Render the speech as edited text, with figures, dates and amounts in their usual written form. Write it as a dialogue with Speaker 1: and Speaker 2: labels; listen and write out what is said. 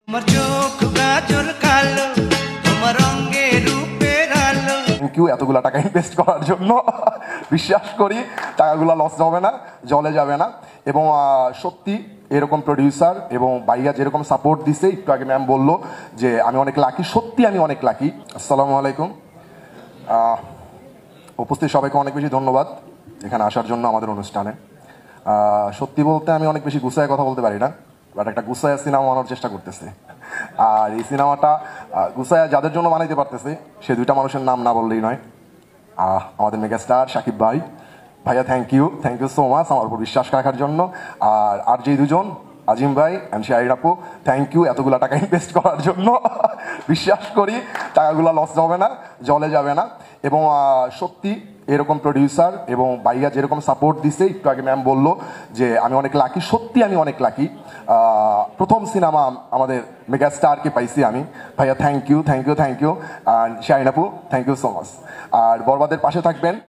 Speaker 1: তোমার চোখ গাজর কালো, তোমার রঙে রূপের আলো।
Speaker 2: থ্যাংক ইউ এতগুলো টাকা ইনভেস্ট করার জন্য। বিশ্বাস করি টাকাগুলো লস হবে না, জলে যাবে না। এবং সত্যি এরকম প্রডিউসার এবং ভাইয়া যেরকম সাপোর্ট দিছে, একটু আগে ম্যাম বললো যে আমি অনেক লাকি, সত্যি আমি অনেক লাকি। আসসালামু আলাইকুম। উপস্থিত সবাইকে অনেক বেশি ধন্যবাদ এখানে আসার জন্য আমাদের অনুষ্ঠানে। সত্যি বলতে আমি অনেক বেশি গুছায় কথা বলতে পারি না, বাট একটা গুছায় সিনেমা বানানোর চেষ্টা করতেছি। আর এই সিনেমাটা গুছায় যাদের জন্য বানাইতে পারতেছে সে দুইটা মানুষের নাম না বললেই নয়। আমাদের মেগাস্টার শাকিব ভাই, ভাইয়া থ্যাংক ইউ সো মাচ আমার উপর বিশ্বাস রাখার জন্য। আর যে দুজন আজিম ভাই অ্যান্ড শাহিন আপু, থ্যাংক ইউ এতগুলো টাকা ইনভেস্ট করার জন্য। বিশ্বাস করি টাকাগুলো লস হবে না, জলে যাবে না। এবং সত্যি এরকম প্রডিউসার এবং ভাইয়া যেরকম সাপোর্ট দিছে, একটু আগে ম্যাম বললো যে আমি অনেক লাকি, সত্যি আমি অনেক লাকি। প্রথম সিনেমা আমাদের মেগাস্টারকে পাইছি আমি। ভাইয়া থ্যাংক ইউ অ্যান্ড শাহিন আপু থ্যাংক ইউ সো মাচ। আর বরবাদের পাশে থাকবেন।